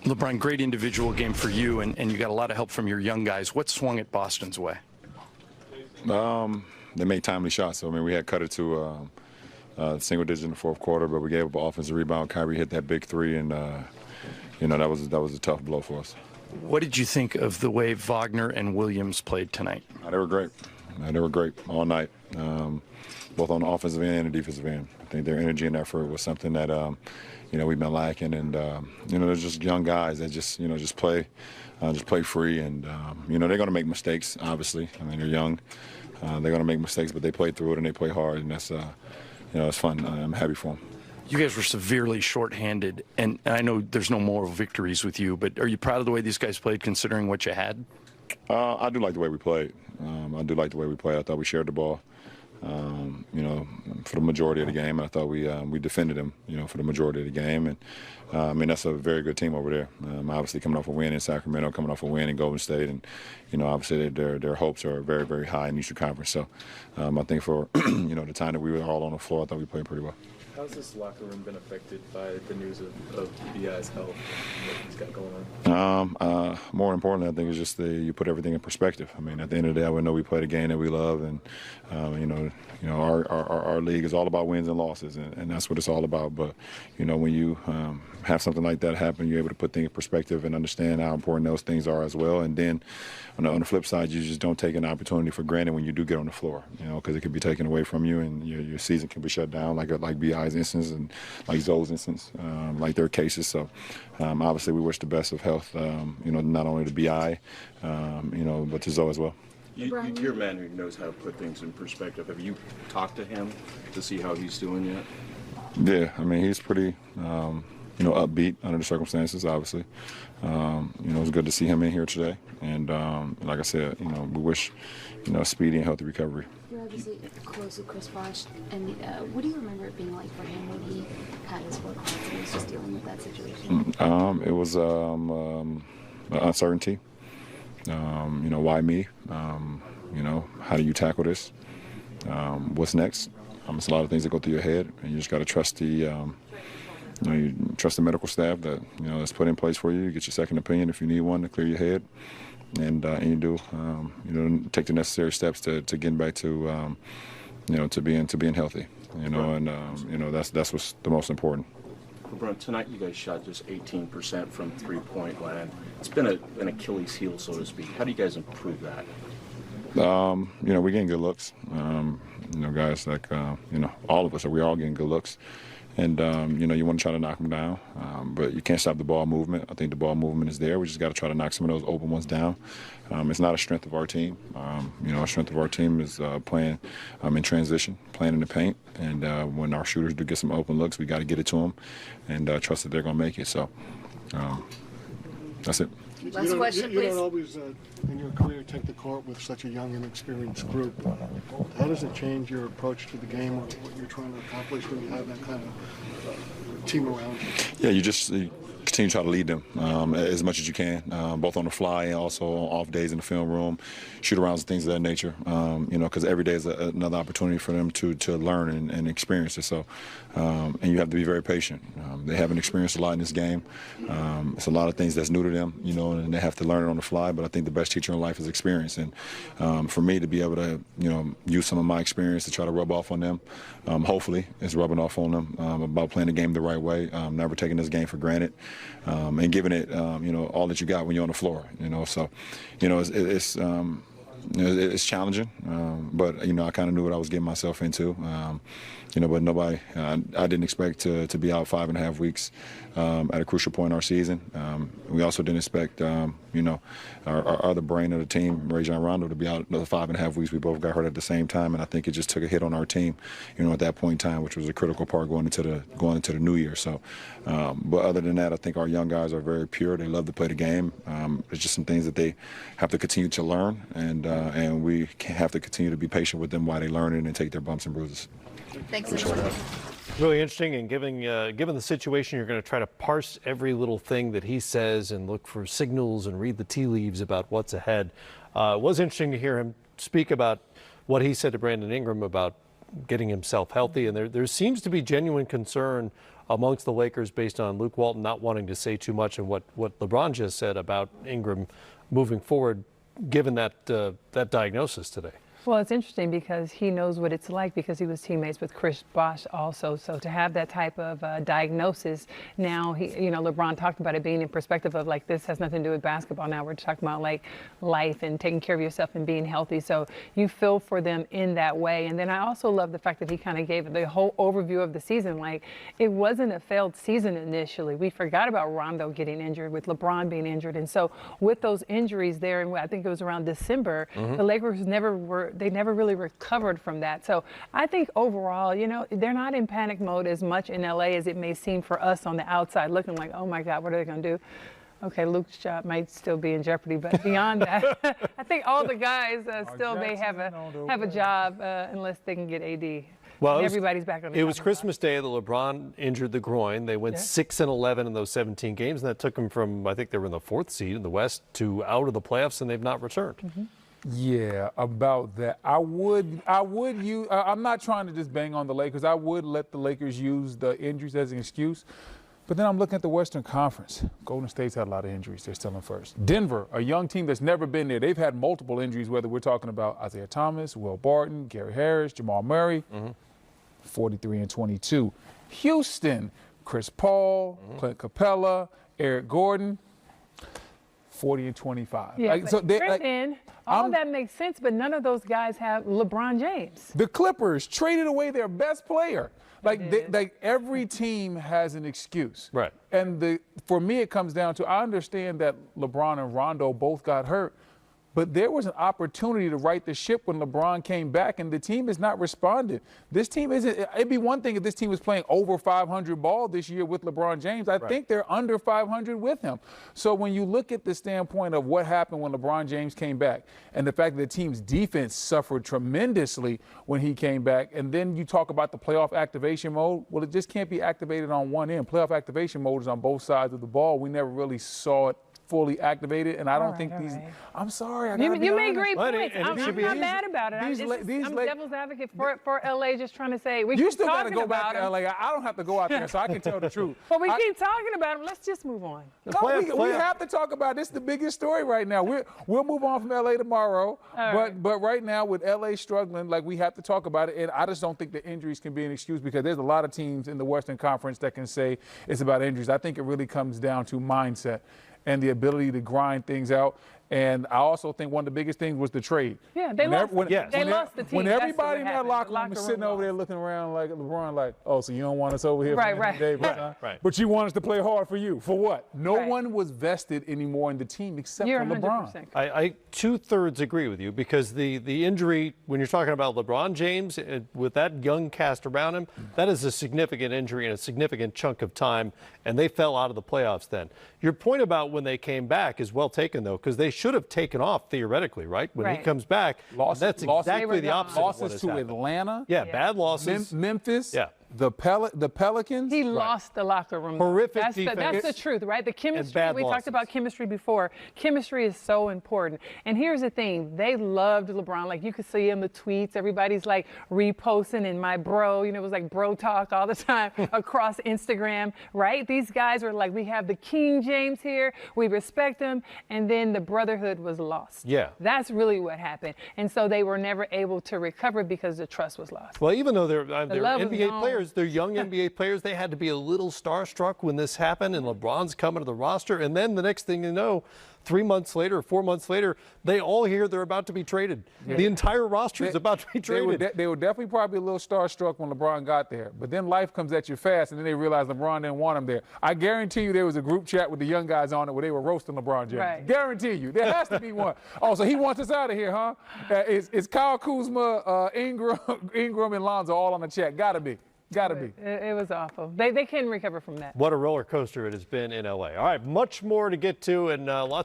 LeBron, great individual game for you, and you got a lot of help from your young guys. What swung at Boston's way? They made timely shots. So, I mean, we had cut it to single digit in the fourth quarter, but we gave up an offensive rebound. Kyrie hit that big three, and that was a tough blow for us. What did you think of the way Wagner and Williams played tonight? They were great. They were great all night, both on the offensive end and the defensive end. I think their energy and effort was something that we've been lacking, and they're just young guys that just play free, and they're going to make mistakes. Obviously, I mean, they're young. They're going to make mistakes, but they play through it and they play hard, and that's it's fun. I'm happy for them. You guys were severely shorthanded, and I know there's no moral victories with you, but are you proud of the way these guys played, considering what you had? I do like the way we played. I thought we shared the ball, for the majority of the game. I thought we defended them, for the majority of the game. And I mean, that's a very good team over there. Obviously, coming off a win in Sacramento, coming off a win in Golden State, and obviously their hopes are very, very high in the Eastern Conference. So I think for the time that we were all on the floor, I thought we played pretty well. How's this locker room been affected by the news of B.I.'s health and what he's got going on? More importantly, I think it's just you put everything in perspective. I mean, at the end of the day, I know we played a game that we love, and our league is all about wins and losses, and that's what it's all about. But when you have something like that happen, you're able to put things in perspective and understand how important those things are as well. And then on the flip side, you just don't take an opportunity for granted when you do get on the floor, because it could be taken away from you, and your season can be shut down, like B.I.'s instance and like Zoe's instance, like their cases. So obviously we wish the best of health, not only to B.I., but to Zoe as well. You're a man who knows how to put things in perspective. Have you talked to him to see how he's doing yet? Yeah, I mean, he's pretty, upbeat under the circumstances, obviously. It was good to see him in here today. And like I said, we wish, speedy and healthy recovery. You're obviously close with Chris Bosh. And what do you remember it being like for him when he had his work on and he was just dealing with that situation? It was uncertainty. Why me? How do you tackle this? What's next? It's a lot of things that go through your head, and you just got to trust you trust the medical staff that that's put in place for you. You get your second opinion if you need one to clear your head, and you do take the necessary steps to getting back to to being healthy. That's what's the most important. LeBron, tonight you guys shot just 18% from three-point land. It's been an Achilles heel, so to speak. How do you guys improve that? We're getting good looks. Guys like, all of us, we're all getting good looks. And, you want to try to knock them down, but you can't stop the ball movement. I think the ball movement is there. We just got to try to knock some of those open ones down. It's not a strength of our team. A strength of our team is playing in transition, playing in the paint. And when our shooters do get some open looks, we got to get it to them and trust that they're going to make it. So that's it. Last question, please. You don't always, in your career, take the court with such a young and experienced group. How does it change your approach to the game or what you're trying to accomplish when you have that kind of team around you? Yeah, you continue to try to lead them as much as you can, both on the fly and also on off days in the film room, shoot-arounds and things of that nature, because every day is another opportunity for them to learn and experience it. So, and you have to be very patient. They haven't experienced a lot in this game. It's a lot of things that's new to them, and they have to learn it on the fly, but I think the best teacher in life is experience. And for me to be able to, use some of my experience to try to rub off on them, hopefully it's rubbing off on them about playing the game the right way, never taking this game for granted. And giving it, all that you got when you're on the floor, So, it's challenging, but I kind of knew what I was getting myself into. But nobody, I didn't expect to be out 5.5 weeks at a crucial point in our season. We also didn't expect, our other brain of the team, Rajon Rondo, to be out another 5.5 weeks. We both got hurt at the same time, and I think it just took a hit on our team, at that point in time, which was a critical part going into the new year. So, but other than that, I think our young guys are very pure. They love to play the game. It's just some things that they have to continue to learn, and we have to continue to be patient with them while they learn it and take their bumps and bruises. Thanks, everyone. Really interesting, and given the situation, you're going to try to parse every little thing that he says and look for signals and read the tea leaves about what's ahead. It was interesting to hear him speak about what he said to Brandon Ingram about getting himself healthy, and there seems to be genuine concern amongst the Lakers based on Luke Walton not wanting to say too much and what LeBron just said about Ingram moving forward, given that diagnosis today? Well, it's interesting because he knows what it's like because he was teammates with Chris Bosh also. So to have that type of diagnosis now, LeBron talked about it being in perspective of like this has nothing to do with basketball. Now we're talking about like life and taking care of yourself and being healthy. So you feel for them in that way. And then I also love the fact that he kind of gave the whole overview of the season. Like it wasn't a failed season initially. We forgot about Rondo getting injured, with LeBron being injured. And so with those injuries there, and I think it was around December, the Lakers never really recovered from that. So I think overall, they're not in panic mode as much in LA as it may seem for us on the outside looking like, oh my God, what are they going to do? Okay, Luke's job might still be in jeopardy, but beyond that, I think all the guys still may have a job unless they can get AD. Well, everybody's back on the It was Christmas Day that LeBron injured the groin. They went 6-11 in those 17 games, and that took them from, I think they were in the 4th seed in the West, to out of the playoffs, and they've not returned. Yeah, about that. I'm not trying to just bang on the Lakers. I would let the Lakers use the injuries as an excuse. But then I'm looking at the Western Conference. Golden State's had a lot of injuries. They're still in first. Denver, a young team that's never been there. They've had multiple injuries, whether we're talking about Isaiah Thomas, Will Barton, Gary Harris, Jamal Murray, 43-22. Houston, Chris Paul, Clint Capella, Eric Gordon, 40-25. Yeah, all that makes sense, but none of those guys have LeBron James. The Clippers traded away their best player. Like every team has an excuse. Right. And for me, it comes down to, I understand that LeBron and Rondo both got hurt, but there was an opportunity to right the ship when LeBron came back, and the team has not responded. This team isn't. It'd be one thing if this team was playing over 500 ball this year with LeBron James. I think they're under 500 with him. So when you look at the standpoint of what happened when LeBron James came back, and the fact that the team's defense suffered tremendously when he came back, and then you talk about the playoff activation mode, well, it just can't be activated on one end. Playoff activation mode is on both sides of the ball. We never really saw it fully activated, and I don't think these. I'm sorry. You made great points. I'm not mad about it. I'm devil's advocate for LA, just trying to say you still got to go back to LA. I don't have to go out there, so I can tell the truth. Well, we keep talking about it. Let's just move on. We have to talk about this. Is the biggest story right now. We'll move on from LA tomorrow, but right now with LA struggling, like we have to talk about it. And I just don't think the injuries can be an excuse because there's a lot of teams in the Western Conference that can say it's about injuries. I think it really comes down to mindset and the ability to grind things out. And I also think one of the biggest things was the trade. Yeah, they lost the team. When everybody in that locker room was sitting over there looking around like LeBron, like, oh, so you don't want us over here today, but you want us to play hard for you. For what? No one was vested anymore in the team except for LeBron. I 2/3 agree with you because the injury, when you're talking about LeBron James, with that young cast around him, that is a significant injury and a significant chunk of time, and they fell out of the playoffs then. Your point about when they came back is well taken, though, because they should have taken off theoretically, right? When he comes back, that's exactly the opposite. Losses to Atlanta. Yeah, bad losses. Memphis. Yeah. The Pelicans. He lost the locker room. Horrific defense. That's the truth, right? The chemistry, we talked about chemistry before. Chemistry is so important. And here's the thing. They loved LeBron. Like, you could see in the tweets, everybody's like reposting and my bro, it was like bro talk all the time across Instagram, right? These guys were like, we have the King James here. We respect him. And then the brotherhood was lost. Yeah. That's really what happened. And so they were never able to recover because the trust was lost. Well, even though they're NBA players, they're young NBA players. They had to be a little starstruck when this happened, and LeBron's coming to the roster. And then the next thing you know, 3 months later, 4 months later, they all hear they're about to be traded. Yeah. The entire roster is about to be traded. They were definitely probably a little starstruck when LeBron got there. But then life comes at you fast, and then they realize LeBron didn't want him there. I guarantee you there was a group chat with the young guys on it where they were roasting LeBron James. Right. Guarantee you. There has to be one. Oh, so he wants us out of here, huh? Is Kyle Kuzma, Ingram, and Lonzo all on the chat? Gotta be. It was awful. They couldn't recover from that. What a roller coaster it has been in LA. All right, much more to get to and lots